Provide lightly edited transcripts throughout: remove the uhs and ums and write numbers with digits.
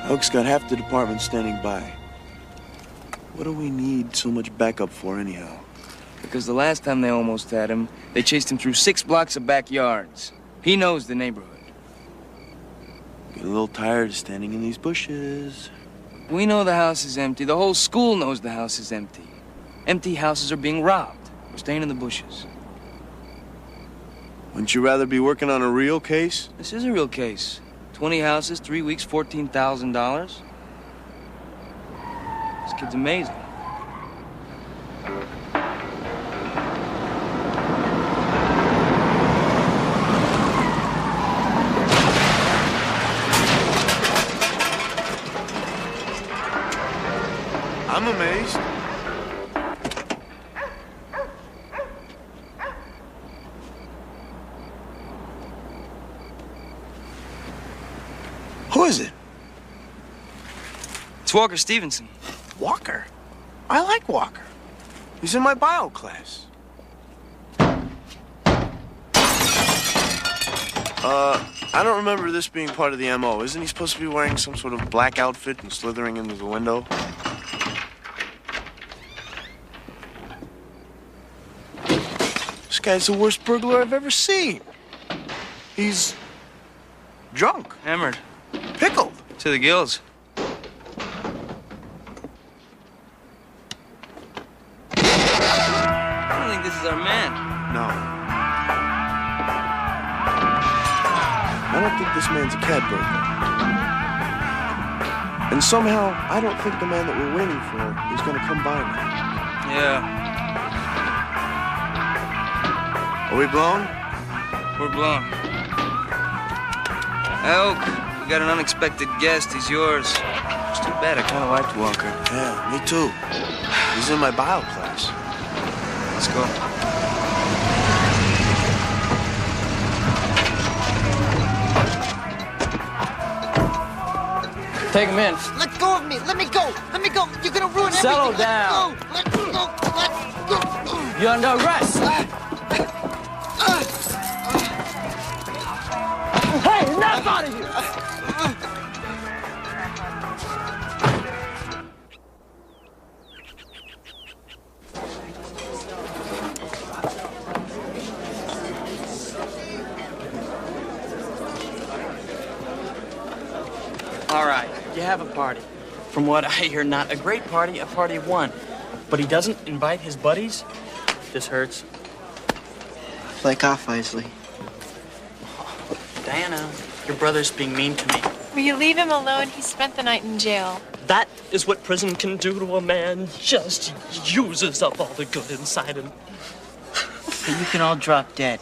Hook's got half the department standing by. What do we need so much backup for, anyhow? Because the last time they almost had him, they chased him through 6 blocks of backyards. He knows the neighborhood. Get a little tired of standing in these bushes. We know the house is empty. The whole school knows the house is empty. Empty houses are being robbed. We're staying in the bushes. Wouldn't you rather be working on a real case? This is a real case. 20 houses, 3 weeks, $14,000. This kid's amazing. I'm amazed. Who is it? It's Walker Stevenson. Walker? I like Walker. He's in my bio class. I don't remember this being part of the MO. Isn't he supposed to be wearing some sort of black outfit and slithering into the window? This guy's the worst burglar I've ever seen. He's drunk. Hammered. Pickled. To the gills. I don't think this is our man. No. I don't think this man's a cat burglar. And somehow, I don't think the man that we're waiting for is gonna come by now. Yeah. Are we blown? We're blown. Elk, we got an unexpected guest. He's yours. It's too bad. I kind of liked Walker. Yeah, me too. He's in my bio class. Let's go. Take him in. Let go of me. Let me go. Let me go. You're gonna ruin everything. Settle down. Let go. Let go. You're under arrest. Hey, enough out of here! All right, you have a party. From what I hear, not a great party, a party of one. But he doesn't invite his buddies? This hurts. Like off, Isley. Diana, your brother's being mean to me. Will you leave him alone? He spent the night in jail. That is what prison can do to a man. Just uses up all the good inside him. But you can all drop dead.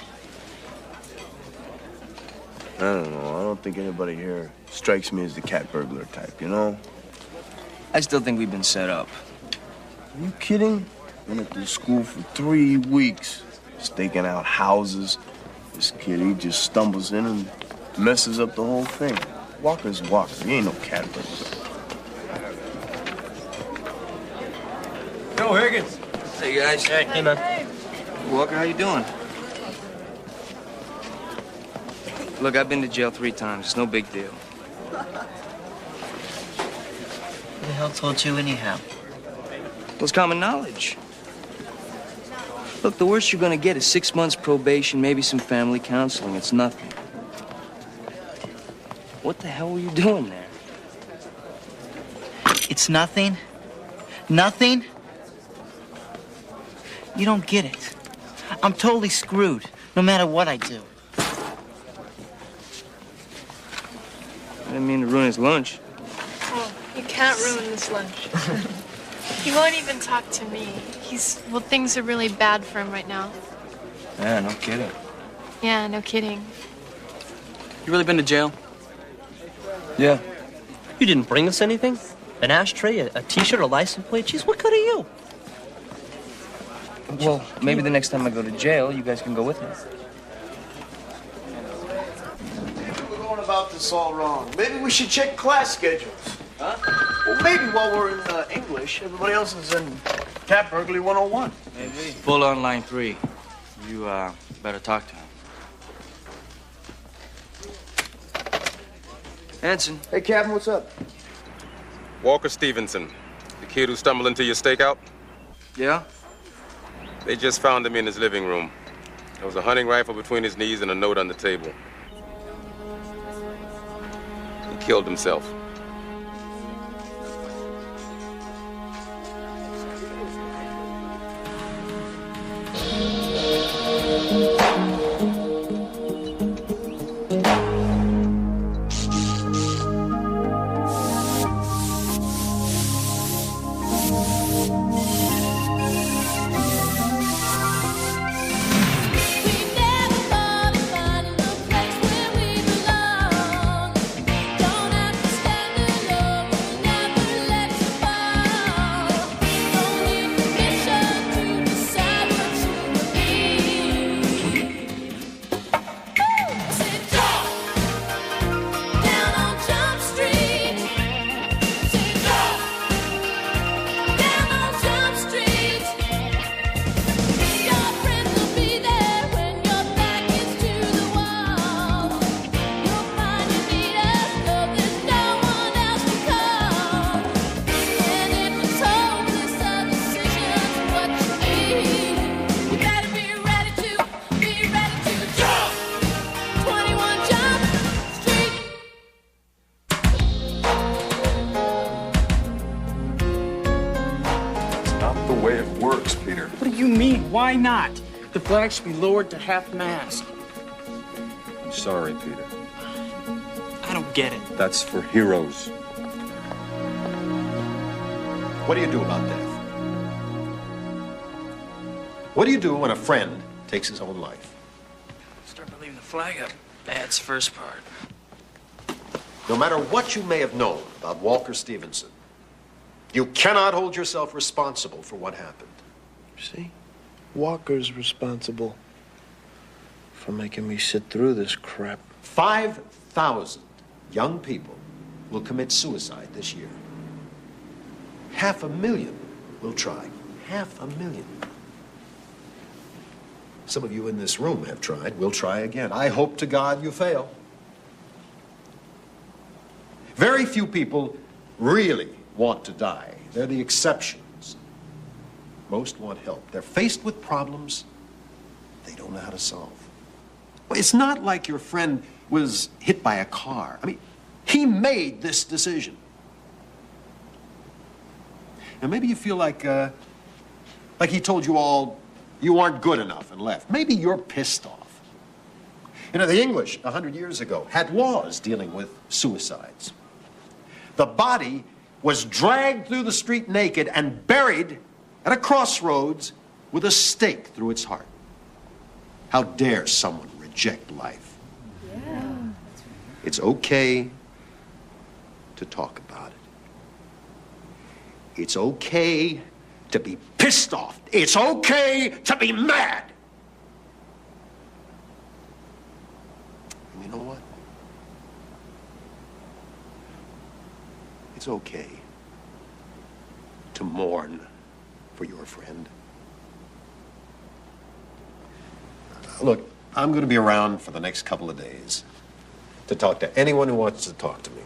I don't know. I don't think anybody here strikes me as the cat burglar type, you know? I still think we've been set up. Are you kidding? Been at this school for 3 weeks, staking out houses. This kid, he just stumbles in and messes up the whole thing. Walker's Walker. He ain't no cat burglar. Yo, Higgins. Hey, guys. Hey, man. Walker, how you doing? Look, I've been to jail 3 times. It's no big deal. Who the hell told you anyhow? Well, it's common knowledge. Look, the worst you're gonna get is 6 months probation, maybe some family counseling. It's nothing. What the hell were you doing there? It's nothing? Nothing? You don't get it. I'm totally screwed, no matter what I do. I didn't mean to ruin his lunch. Oh, you can't ruin this lunch. He won't even talk to me. Well, things are really bad for him right now. Yeah, no kidding. Yeah, no kidding. You really been to jail? Yeah. You didn't bring us anything? An ashtray, a t-shirt, a license plate? Jeez, what good are you? Well, maybe the next time I go to jail, you guys can go with me. We're going about this all wrong. Maybe we should check class schedules. Huh? Well, maybe while we're in English, everybody else is in Cat Burglary 101. Maybe. Full on line 3. You, better talk to him. Hanson. Hey, Captain, what's up? Walker Stevenson, the kid who stumbled into your stakeout. Yeah? They just found him in his living room. There was a hunting rifle between his knees and a note on the table. He killed himself. What do you mean? Why not? The flag should be lowered to half-mast. I'm sorry, Peter. I don't get it. That's for heroes. What do you do about death? What do you do when a friend takes his own life? Start by leaving the flag up. That's the first part. No matter what you may have known about Walker Stevenson, you cannot hold yourself responsible for what happened. See? Walker's responsible for making me sit through this crap. 5,000 young people will commit suicide this year. 500,000 will try. 500,000. Some of you in this room have tried. We'll try again. I hope to God you fail. Very few people really want to die. They're the exceptions. Most want help. They're faced with problems they don't know how to solve. Well, it's not like your friend was hit by a car. I mean, he made this decision. And maybe you feel like he told you all you aren't good enough and left. Maybe you're pissed off. You know, the English 100 years ago had laws dealing with suicides. The body was dragged through the street naked and buried at a crossroads with a stake through its heart. How dare someone reject life? Yeah. It's okay to talk about it. It's okay to be pissed off. It's okay to be mad. And you know what? It's okay to mourn for your friend. Look, I'm going to be around for the next couple of days to talk to anyone who wants to talk to me.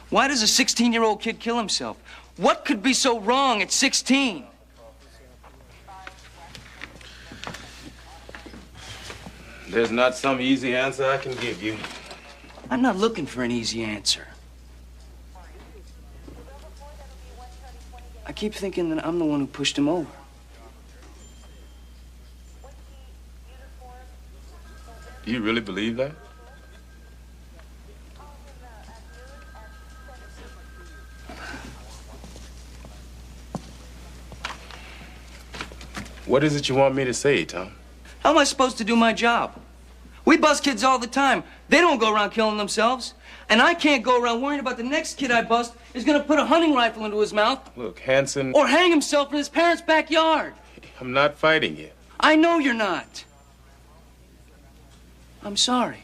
Why does a 16-year-old kid kill himself? What could be so wrong at 16? There's not some easy answer I can give you. I'm not looking for an easy answer. I keep thinking that I'm the one who pushed him over. Do you really believe that? What is it you want me to say, Tom? How am I supposed to do my job? We bust kids all the time. They don't go around killing themselves. And I can't go around worrying about the next kid I bust is gonna put a hunting rifle into his mouth. Look, Hanson... Or hang himself in his parents' backyard. I'm not fighting you. I know you're not. I'm sorry.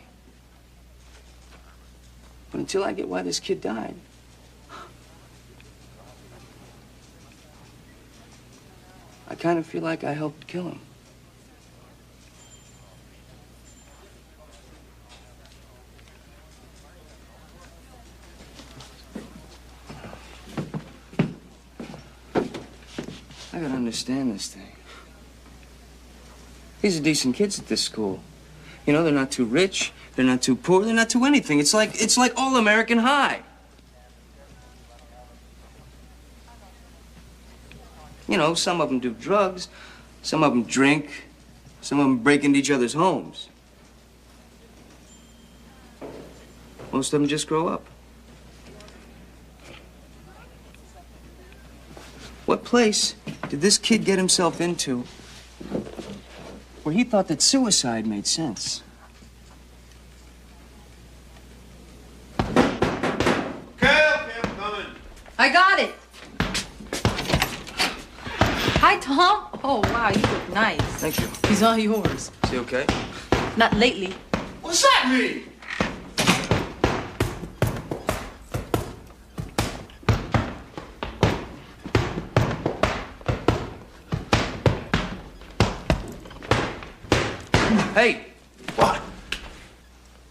But until I get why this kid died, I kind of feel like I helped kill him. I gotta understand this thing. These are decent kids at this school. You know, they're not too rich, they're not too poor, they're not too anything. It's like all American high. You know, some of them do drugs, some of them drink, some of them break into each other's homes. Most of them just grow up. What place did this kid get himself into where he thought that suicide made sense? I got it. Hi, Tom. Oh, wow, you look nice. Thank you. He's all yours. Is he okay? Not lately. What's that mean? Hey! What?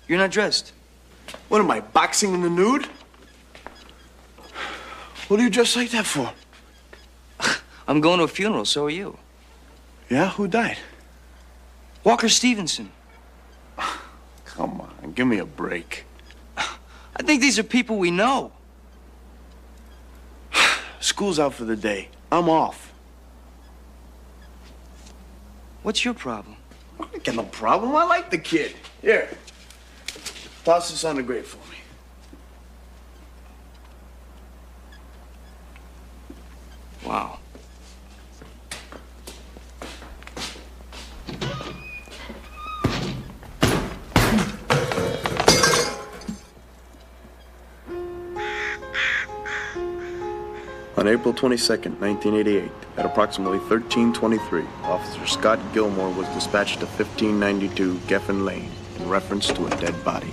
You're not dressed. What am I, boxing in the nude? What are you dressed like that for? I'm going to a funeral, so are you. Yeah? Who died? Walker Stevenson. Come on, give me a break. I think these are people we know. School's out for the day. I'm off. What's your problem? I don't got no problem. I like the kid. Here. Toss this on the grate for me. Wow. On April 22nd, 1988, at approximately 13:23, Officer Scott Gilmore was dispatched to 1592 Geffen Lane in reference to a dead body.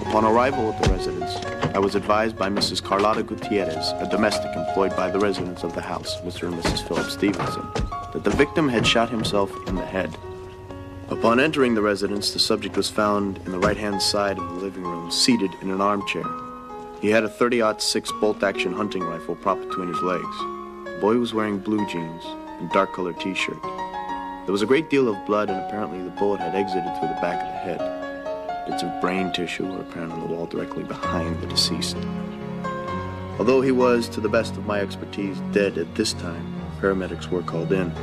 Upon arrival at the residence, I was advised by Mrs. Carlotta Gutierrez, a domestic employed by the residents of the house, Mr. and Mrs. Philip Stevenson, that the victim had shot himself in the head. Upon entering the residence, the subject was found in the right-hand side of the living room, seated in an armchair. He had a .30-06 bolt-action hunting rifle propped between his legs. The boy was wearing blue jeans and dark-colored T-shirt. There was a great deal of blood, and apparently the bullet had exited through the back of the head. Bits of brain tissue were apparent on the wall directly behind the deceased. Although he was, to the best of my expertise, dead at this time, paramedics were called in.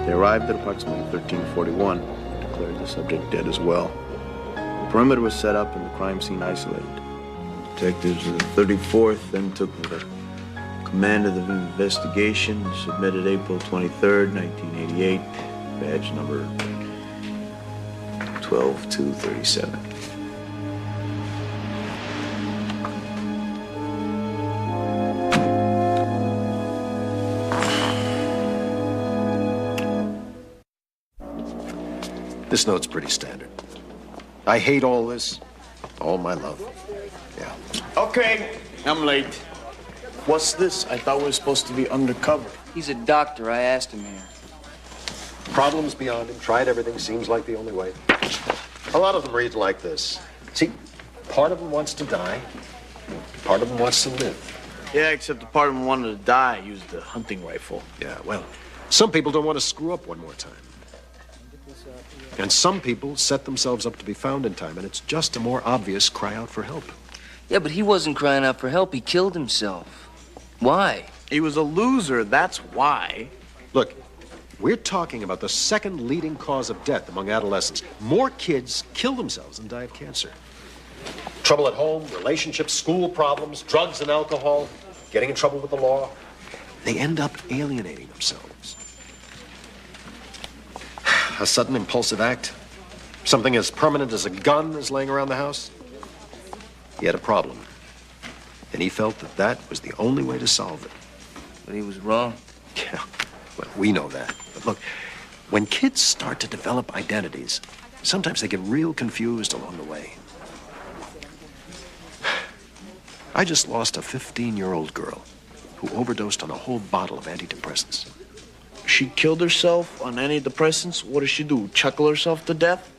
They arrived at approximately 13:41 and declared the subject dead as well. The perimeter was set up and the crime scene isolated. Detectives of the 34th then took the command of the investigation, submitted April 23rd, 1988, badge number 12237. This note's pretty standard. I hate all this. All my love. Yeah. Okay, I'm late. What's this? I thought we were supposed to be undercover. He's a doctor. I asked him here. Problems beyond him. Tried everything. Seems like the only way. A lot of them read like this. See, part of him wants to die. Part of him wants to live. Yeah, except the part of him wanted to die used the hunting rifle. Yeah, well, some people don't want to screw up one more time. And some people set themselves up to be found in time, and it's just a more obvious cry out for help. Yeah, but he wasn't crying out for help. He killed himself. Why? He was a loser, that's why. Look, we're talking about the second leading cause of death among adolescents. More kids kill themselves than die of cancer. Trouble at home, relationships, school problems, drugs and alcohol, getting in trouble with the law. They end up alienating themselves. A sudden impulsive act, something as permanent as a gun is laying around the house. He had a problem, and he felt that that was the only way to solve it. But he was wrong. Yeah, well, we know that. But look, when kids start to develop identities, sometimes they get real confused along the way. I just lost a 15-year-old girl who overdosed on a whole bottle of antidepressants. She killed herself on antidepressants? What did she do, chuckle herself to death?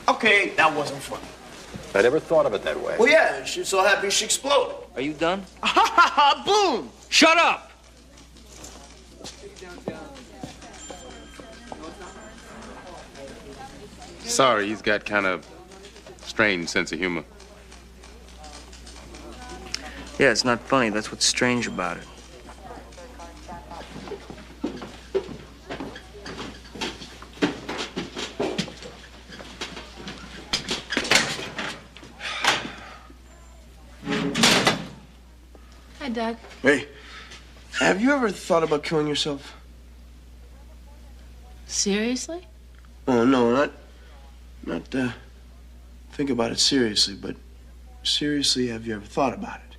Okay, that wasn't funny. I never thought of it that way. Well, yeah, she's so happy she exploded. Are you done? Boom! Shut up! Sorry, he's got kind of strange sense of humor. Yeah, it's not funny. That's what's strange about it. Hi, Doug. Hey, have you ever thought about killing yourself? Seriously? Oh, no, not think about it seriously, but seriously, have you ever thought about it?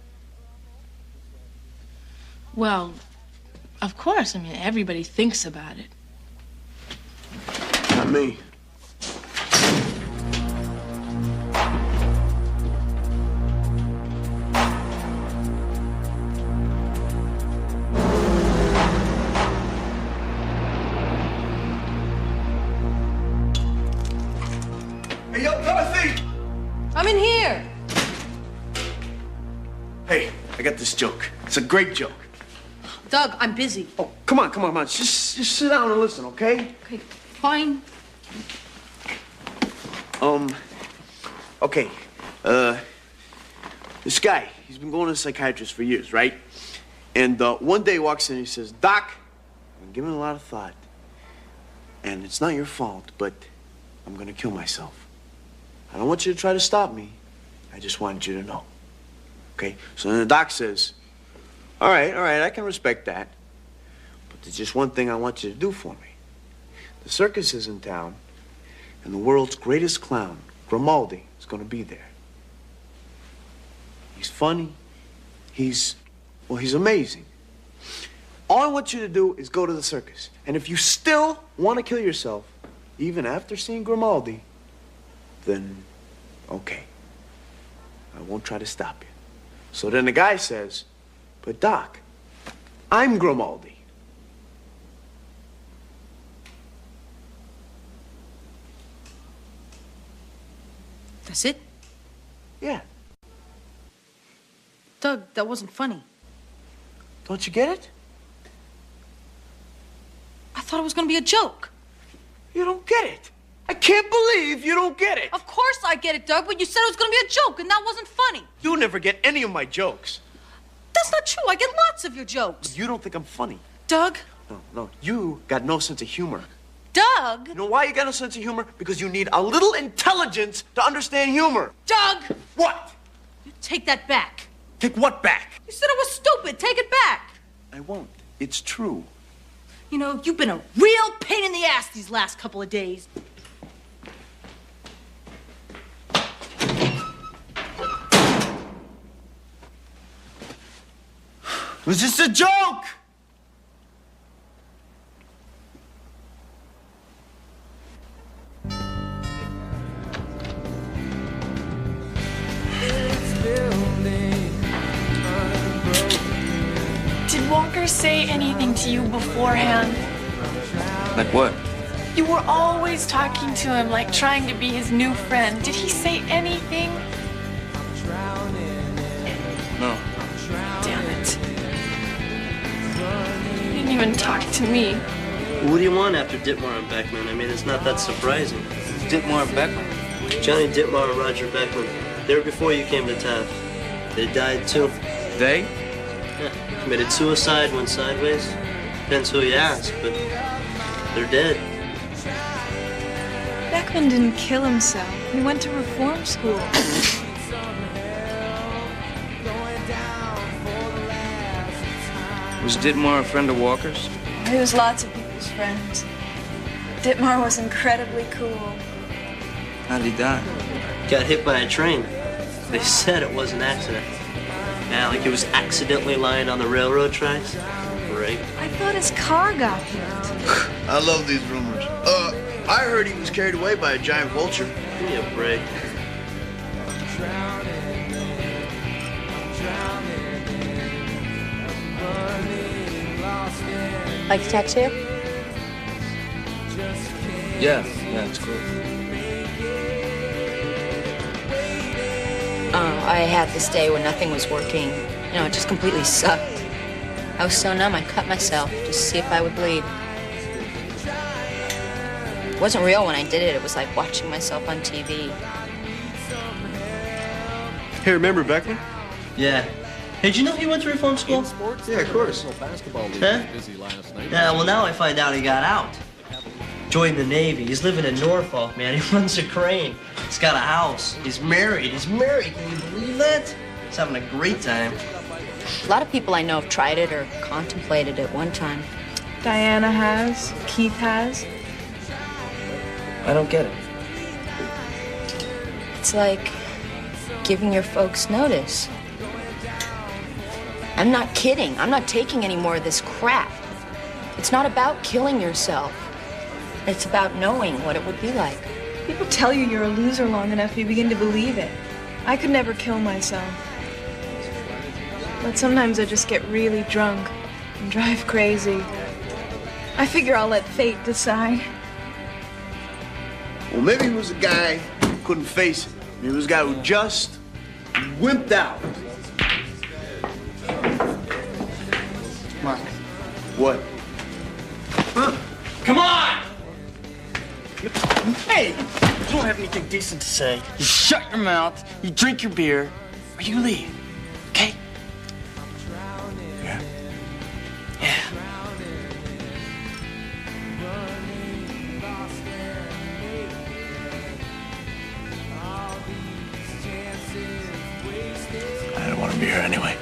Well, of course. I mean, everybody thinks about it. Not me. Hey, yo, Dorothy! I'm in here. Hey, I got this joke. It's a great joke. Doug, I'm busy. Oh, come on. Just sit down and listen, okay? Okay, fine. Okay. This guy, he's been going to a psychiatrist for years, right? And one day he walks in and he says, Doc, I'm giving it a lot of thought. And it's not your fault, but I'm gonna kill myself. I don't want you to try to stop me. I just wanted you to know. Okay? So then the doc says, all right, I can respect that. But there's just one thing I want you to do for me. The circus is in town, and the world's greatest clown, Grimaldi, is gonna be there. He's funny. He's amazing. All I want you to do is go to the circus. And if you still want to kill yourself, even after seeing Grimaldi, then okay. I won't try to stop you. So then the guy says, but Doc, I'm Grimaldi. That's it? Yeah. Doug, that wasn't funny. Don't you get it? I thought it was gonna be a joke. You don't get it. I can't believe you don't get it. Of course I get it, Doug, but you said it was gonna be a joke, and that wasn't funny. You never get any of my jokes. That's not true. I get lots of your jokes. You don't think I'm funny. Doug? No. You got no sense of humor. Doug? You know why you got no sense of humor? Because you need a little intelligence to understand humor. Doug! What? You take that back. Take what back? You said it was stupid. Take it back. I won't. It's true. You know, you've been a real pain in the ass these last couple of days. It was just a joke! Did Walker say anything to you beforehand? Like what? You were always talking to him, like trying to be his new friend. Did he say anything? No. Damn it. He didn't even talk to me. What do you want after Ditmar and Beckman? I mean, it's not that surprising. Ditmar and Beckman? Johnny Ditmar and Roger Beckman. They were before you came to Taft. They died too. They? Yeah. Committed suicide, went sideways. Depends who you ask, but they're dead. Beckman didn't kill himself. He went to reform school. Was Ditmar a friend of Walker's? He was lots of people's friends. Ditmar was incredibly cool. How did he die? Got hit by a train. They said it was an accident. Yeah, like he was accidentally lying on the railroad tracks. Right. I thought his car got hit. I love these rumors. I heard he was carried away by a giant vulture. Give me a break. Like to text you? Yeah, it's cool. I had this day when nothing was working. You know, it just completely sucked. I was so numb, I cut myself just to see if I would bleed. It wasn't real when I did it. It was like watching myself on TV. Hey, remember Beckman? Yeah. Hey, did you know he went to reform school? Yeah, of course. Huh? Yeah, well, now I find out he got out. Joined the Navy. He's living in Norfolk, man. He runs a crane. He's got a house. He's married. He's married. Can you believe that? He's having a great time. A lot of people I know have tried it or contemplated it one time. Diana has. Keith has. I don't get it. It's like giving your folks notice. I'm not kidding. I'm not taking any more of this crap. It's not about killing yourself. It's about knowing what it would be like. People tell you you're a loser long enough, you begin to believe it. I could never kill myself. But sometimes I just get really drunk and drive crazy. I figure I'll let fate decide. Well, maybe he was a guy who couldn't face it. Maybe he was a guy who just wimped out. Mark. What? Huh? Come on! Hey! You don't have anything decent to say. You shut your mouth, you drink your beer, or you leave. Okay? Yeah. Yeah. I don't want to be here anyway.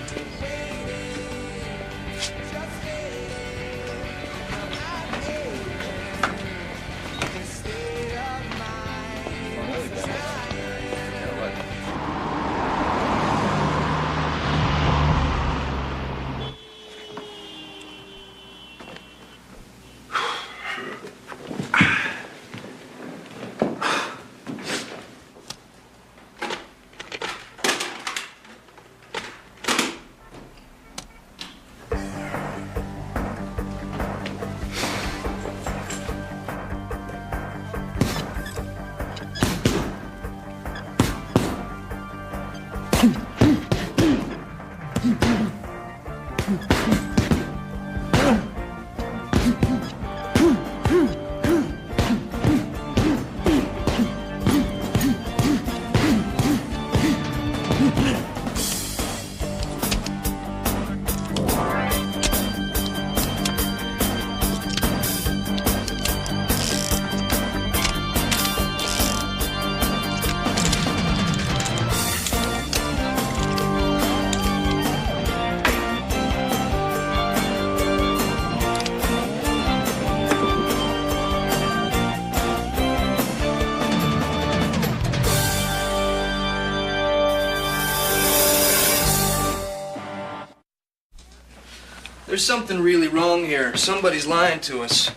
There's something really wrong here. Somebody's lying to us.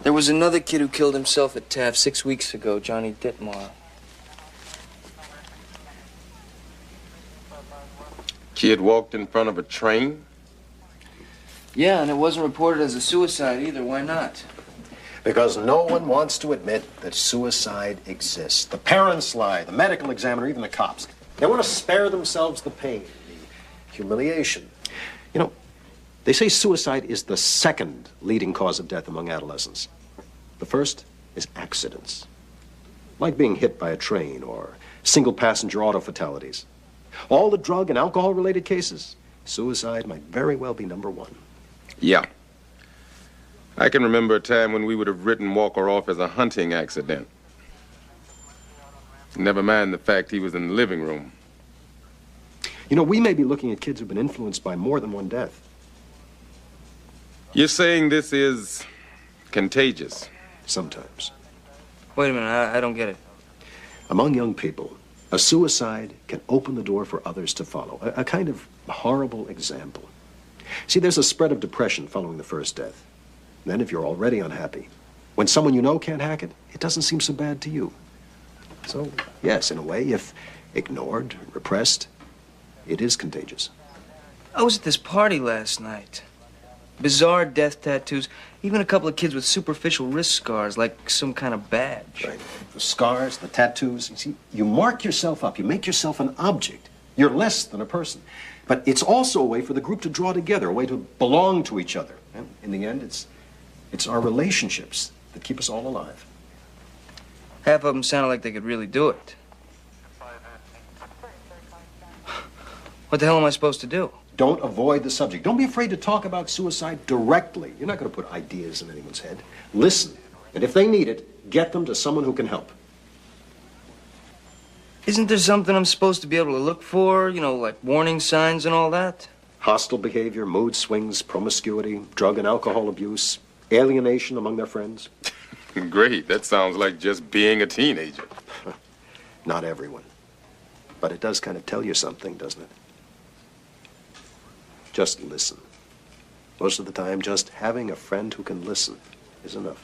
There was another kid who killed himself at Taft 6 weeks ago, Johnny Ditmar. Kid walked in front of a train? Yeah, and it wasn't reported as a suicide either. Why not? Because no one wants to admit that suicide exists. The parents lie, the medical examiner, even the cops. They want to spare themselves the pain, the humiliation. You know, they say suicide is the second leading cause of death among adolescents. The first is accidents, like being hit by a train or single-passenger auto fatalities. All the drug and alcohol-related cases, suicide might very well be number one. Yeah. I can remember a time when we would have written Walker off as a hunting accident. Never mind the fact he was in the living room. You know, we may be looking at kids who've been influenced by more than one death. You're saying this is contagious? Sometimes. Wait a minute, I don't get it. Among young people, a suicide can open the door for others to follow. A kind of horrible example. See, there's a spread of depression following the first death. Then if you're already unhappy, when someone you know can't hack it, it doesn't seem so bad to you. So, yes, in a way, if ignored, repressed, it is contagious. I was at this party last night. Bizarre death tattoos. Even a couple of kids with superficial wrist scars, like some kind of badge. Right. The scars, the tattoos. You see, you mark yourself up. You make yourself an object. You're less than a person. But it's also a way for the group to draw together, a way to belong to each other. And in the end, it's our relationships that keep us all alive. Half of them sounded like they could really do it. What the hell am I supposed to do? Don't avoid the subject. Don't be afraid to talk about suicide directly. You're not going to put ideas in anyone's head. Listen, and if they need it, get them to someone who can help. Isn't there something I'm supposed to be able to look for? You know, like warning signs and all that? Hostile behavior, mood swings, promiscuity, drug and alcohol abuse, alienation among their friends. Great. That sounds like just being a teenager. Not everyone. But it does kind of tell you something, doesn't it? Just listen. Most of the time, just having a friend who can listen is enough.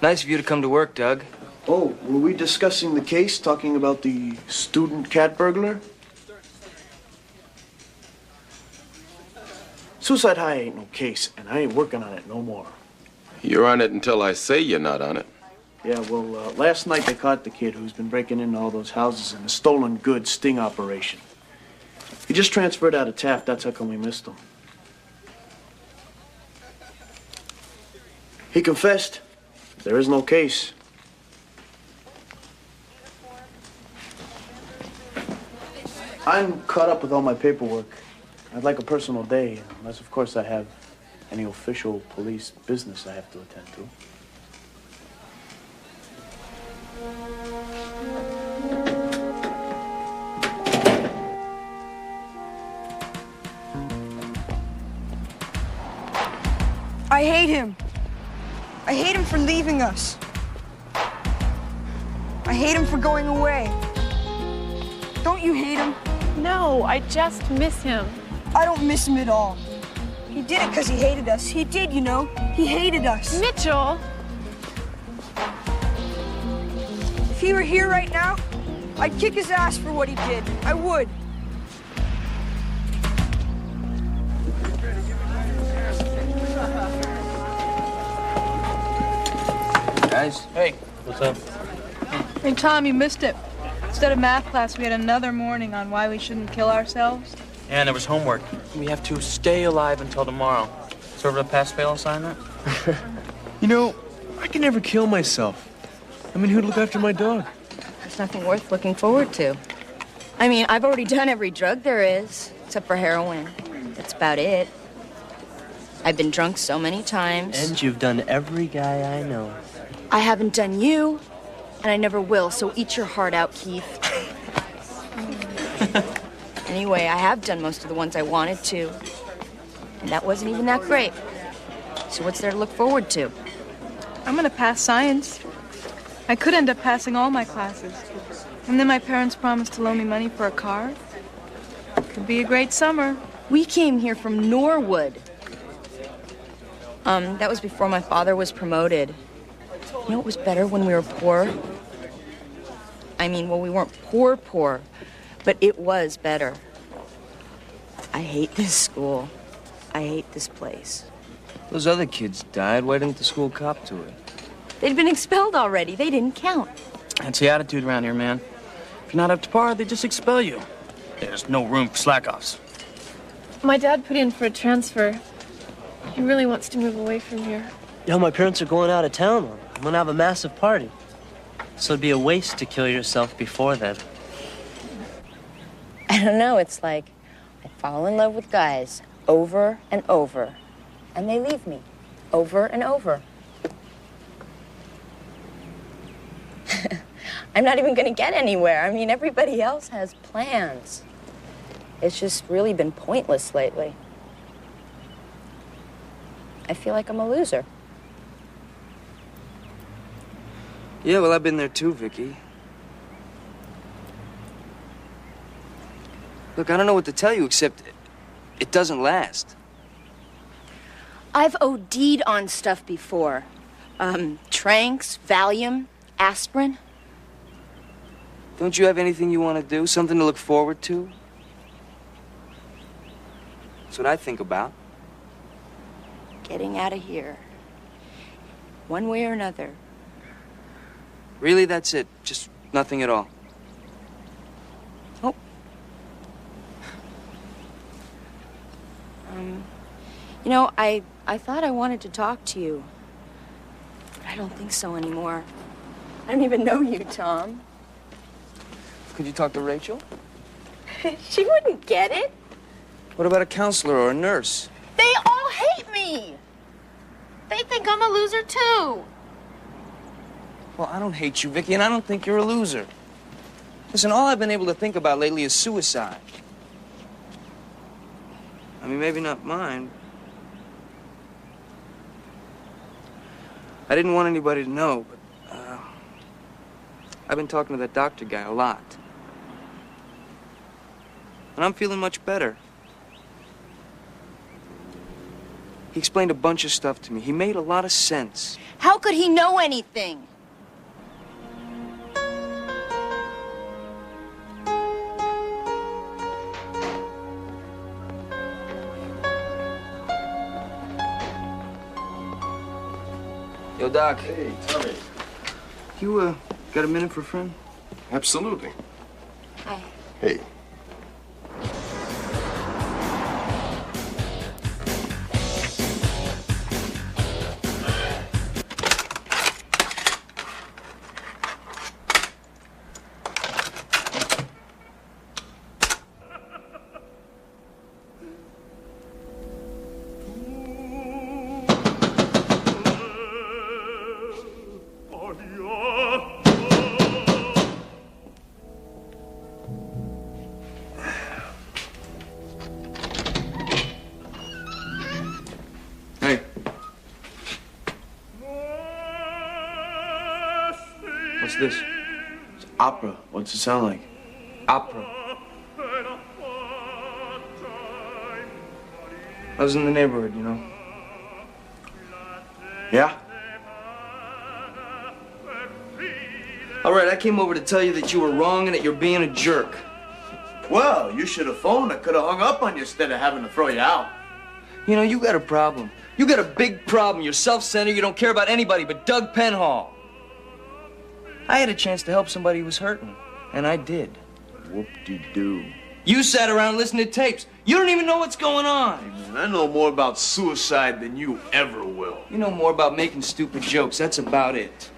Nice of you to come to work, Doug. Oh, were we discussing the case, talking about the student cat burglar? Suicide High ain't no case, and I ain't working on it no more. You're on it until I say you're not on it. Yeah, well, last night they caught the kid who's been breaking into all those houses in a stolen goods sting operation. He just transferred out of Taft, that's how come we missed him. He confessed. There is no case. I'm caught up with all my paperwork. I'd like a personal day, unless, of course, I have any official police business I have to attend to. I hate him. I hate him for leaving us. I hate him for going away. Don't you hate him? No, I just miss him. I don't miss him at all. He did it because he hated us. He did, you know. He hated us. Mitchell! If he were here right now, I'd kick his ass for what he did. I would. Guys? Hey, what's up? Hey, Tom, you missed it. Instead of math class, we had another morning on why we shouldn't kill ourselves. Yeah, and there was homework. We have to stay alive until tomorrow. Sort of a pass-fail assignment? You know, I can never kill myself. I mean, who'd look after my dog? There's nothing worth looking forward to. I mean, I've already done every drug there is, except for heroin. That's about it. I've been drunk so many times. And you've done every guy I know. I haven't done you, and I never will, so eat your heart out, Keith. Anyway, I have done most of the ones I wanted to, and that wasn't even that great. So what's there to look forward to? I'm gonna pass science. I could end up passing all my classes. And then my parents promised to loan me money for a car. Could be a great summer. We came here from Norwood. That was before my father was promoted. You know, it was better when we were poor. I mean, well, we weren't poor, but it was better. I hate this school. I hate this place. Those other kids died. Why didn't the school cop to it? They'd been expelled already. They didn't count. That's the attitude around here, man. If you're not up to par, they just expel you. There's no room for slack-offs. My dad put in for a transfer. He really wants to move away from here. Yo, my parents are going out of town. I'm gonna have a massive party. So it'd be a waste to kill yourself before then. I don't know. It's like I fall in love with guys over and over, and they leave me over and over. I'm not even gonna get anywhere. I mean, everybody else has plans. It's just really been pointless lately. I feel like I'm a loser. Yeah, well, I've been there too, Vicky. Look, I don't know what to tell you, except it doesn't last. I've OD'd on stuff before. Tranks, Valium, aspirin. Don't you have anything you want to do? Something to look forward to? That's what I think about. Getting out of here. One way or another. Really, that's it? Just nothing at all? Oh. You know, I thought I wanted to talk to you. But I don't think so anymore. I don't even know you, Tom. Could you talk to Rachel? She wouldn't get it. What about a counselor or a nurse? They all hate me. They think I'm a loser, too. Well, I don't hate you, Vicky, and I don't think you're a loser. Listen, all I've been able to think about lately is suicide. I mean, maybe not mine. I didn't want anybody to know, but I've been talking to that doctor guy a lot. And I'm feeling much better. He explained a bunch of stuff to me. He made a lot of sense. How could he know anything? Yo, Doc. Hey, Tommy. You, got a minute for a friend? Absolutely. Hi. Hey. Hey. What's this? It's opera. What's it sound like? Opera. I was in the neighborhood, you know. Yeah? All right, I came over to tell you that you were wrong and that you're being a jerk. Well, you should have phoned. I could have hung up on you instead of having to throw you out. You know, you got a problem. You got a big problem. You're self-centered. You don't care about anybody but Doug Penhall. I had a chance to help somebody who was hurting, and I did. Whoop-de-doo. You sat around listening to tapes. You don't even know what's going on. Hey, man, I know more about suicide than you ever will. You know more about making stupid jokes. That's about it.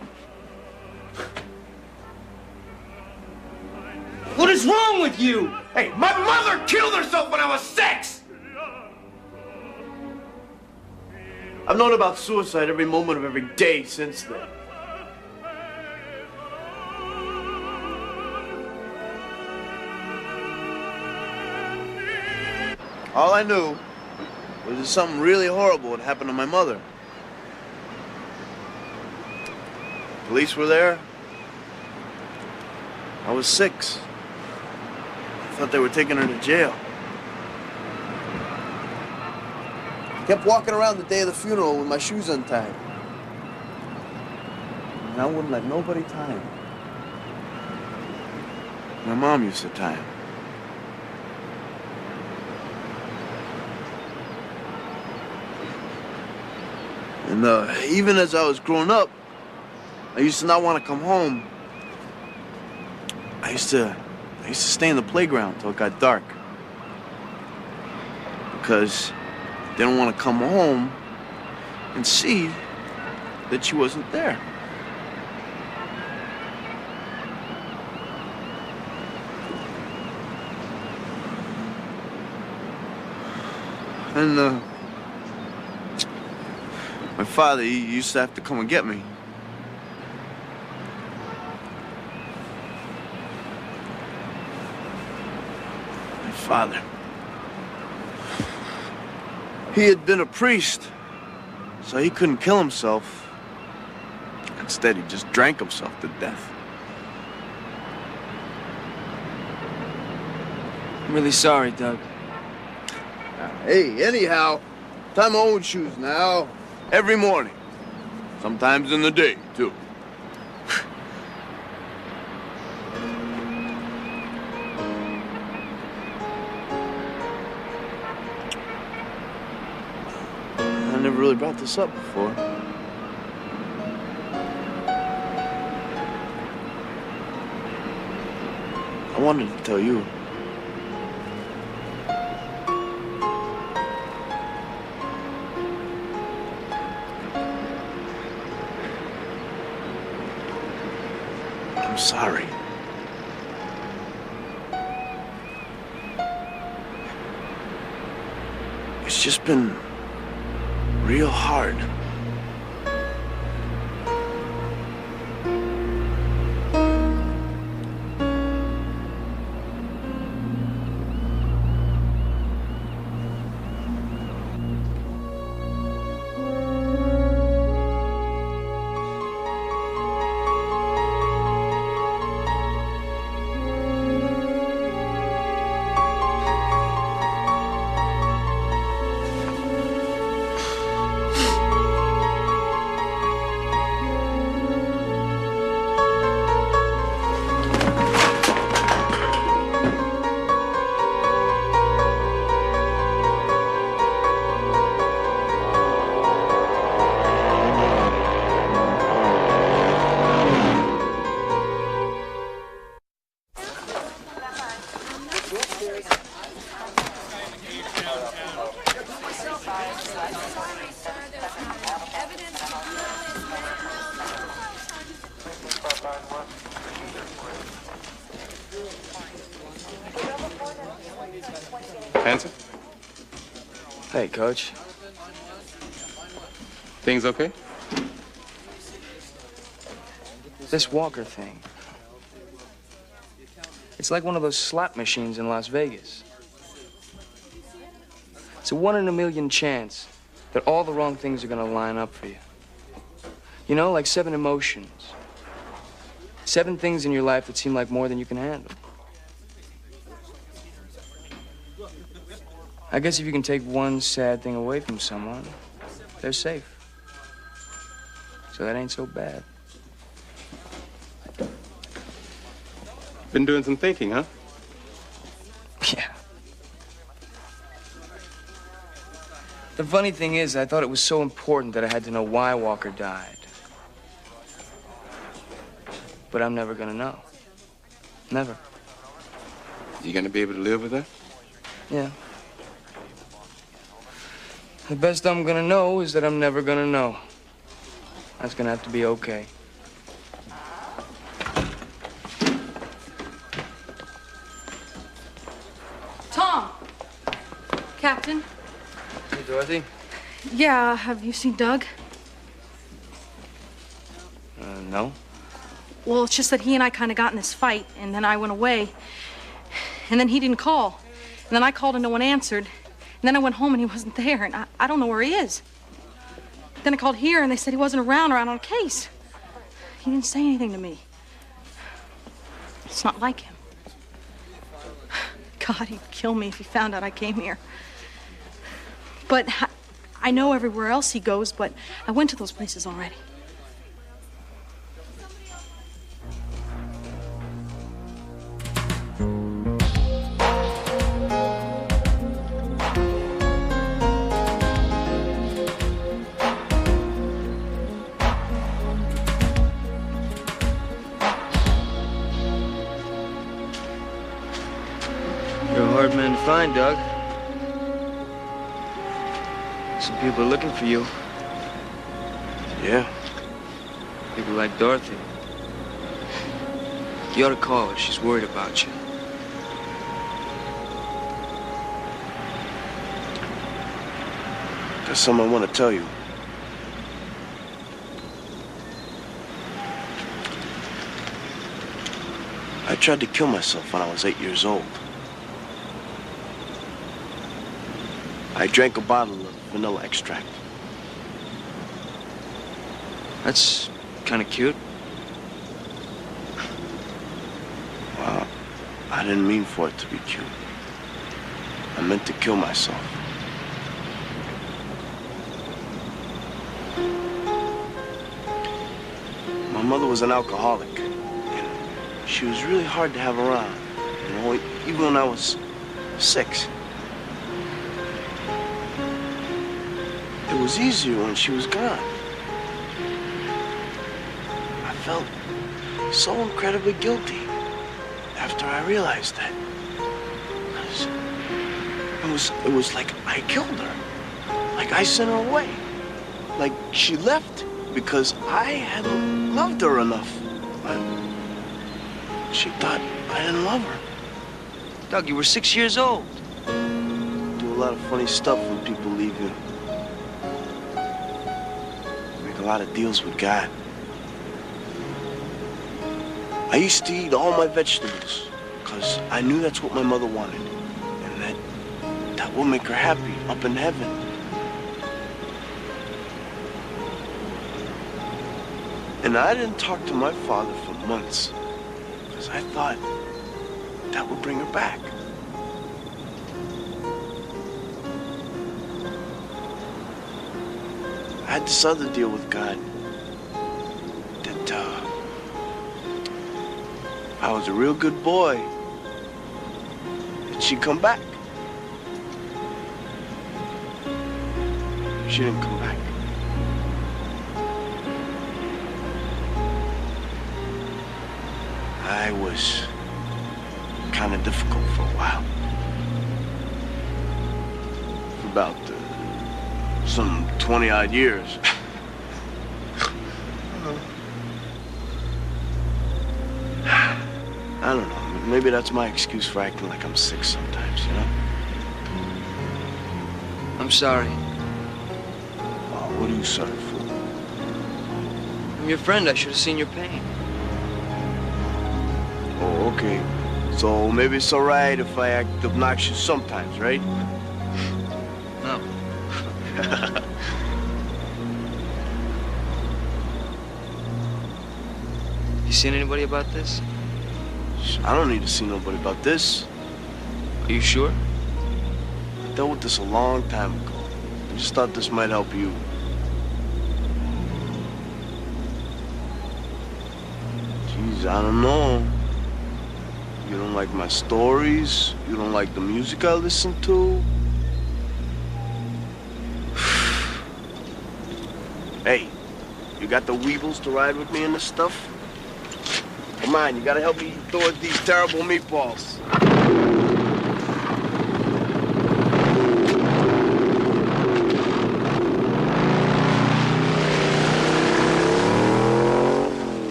What is wrong with you? Hey, my mother killed herself when I was 6! I've known about suicide every moment of every day since then. All I knew was that something really horrible had happened to my mother. Police were there. I was 6. I thought they were taking her to jail. I kept walking around the day of the funeral with my shoes untied. And I wouldn't let nobody tie them. My mom used to tie them. And even as I was growing up, I used to not want to come home. I used to stay in the playground till it got dark. Because I didn't want to come home and see that she wasn't there. And my father, he used to have to come and get me. My father. He had been a priest, so he couldn't kill himself. Instead, he just drank himself to death. I'm really sorry, Doug. Hey, anyhow, tie my own shoes now. Every morning. Sometimes in the day, too. I never really brought this up before. I wanted to tell you. I'm sorry. It's just been real hard. Hanson? Hey, Coach. Things okay? This Walker thing. It's like one of those slot machines in Las Vegas. It's a 1 in a million chance that all the wrong things are gonna line up for you. You know, like 7 emotions. 7 things in your life that seem like more than you can handle. I guess if you can take one sad thing away from someone, they're safe. So that ain't so bad. Been doing some thinking, huh? Yeah. The funny thing is, I thought it was so important that I had to know why Walker died. But I'm never gonna know. Never. You gonna be able to live with that? Yeah. The best I'm gonna know is that I'm never gonna know. That's gonna have to be okay. Tom! Captain? Hey, Dorothy. Yeah, have you seen Doug? No. Well, it's just that he and I kind of got in this fight, and then I went away. And then he didn't call. And then I called and no one answered. And then I went home and he wasn't there, and I don't know where he is. Then I called here and they said he wasn't around or out on a case. He didn't say anything to me. It's not like him. God, he'd kill me if he found out I came here. But I know everywhere else he goes, but I went to those places already. You're a hard man to find, Doug. Some people are looking for you. Yeah. People like Dorothy. You ought to call her. She's worried about you. There's something I want to tell you. I tried to kill myself when I was 8 years old. I drank a bottle of vanilla extract. That's kind of cute. Well, I didn't mean for it to be cute. I meant to kill myself. My mother was an alcoholic. And she was really hard to have around. You know, even when I was 6. It was easier when she was gone. I felt so incredibly guilty. after I realized that. It was like I killed her. Like I sent her away. Like she left because I hadn't loved her enough. But she thought I didn't love her. Doug, you were 6 years old. Do a lot of funny stuff when people leave you. Make a lot of deals with God. I used to eat all my vegetables because I knew that's what my mother wanted. And that will make her happy up in heaven. And I didn't talk to my father for months because I thought that would bring her back. I had this other deal with God that if I was a real good boy, that she'd come back. She didn't come back. I was kind of difficult for a while. For about some 20-odd years. I don't know. Maybe that's my excuse for acting like I'm sick sometimes, you know? I'm sorry. Oh, what are you sorry for? I'm your friend. I should have seen your pain. Oh, okay. So maybe it's all right if I act obnoxious sometimes, right? No. You seen anybody about this? I don't need to see nobody about this. Are you sure? I dealt with this a long time ago. I just thought this might help you. Jeez, I don't know. You don't like my stories? You don't like the music I listen to? Hey, you got the weebles to ride with me in this stuff? Come on, you gotta help me towards these terrible meatballs.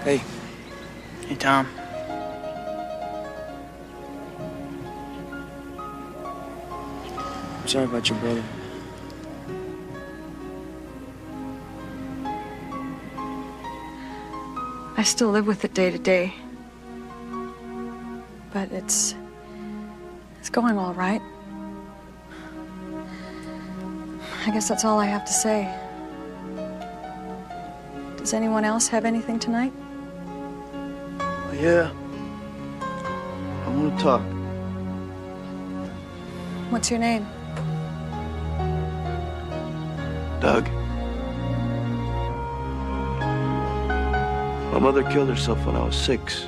Hey. Hey, Tom. I'm sorry about your brother. I still live with it day to day. But it's going all right. I guess that's all I have to say. Does anyone else have anything tonight? Yeah. I want to talk. What's your name? Doug. My mother killed herself when I was 6.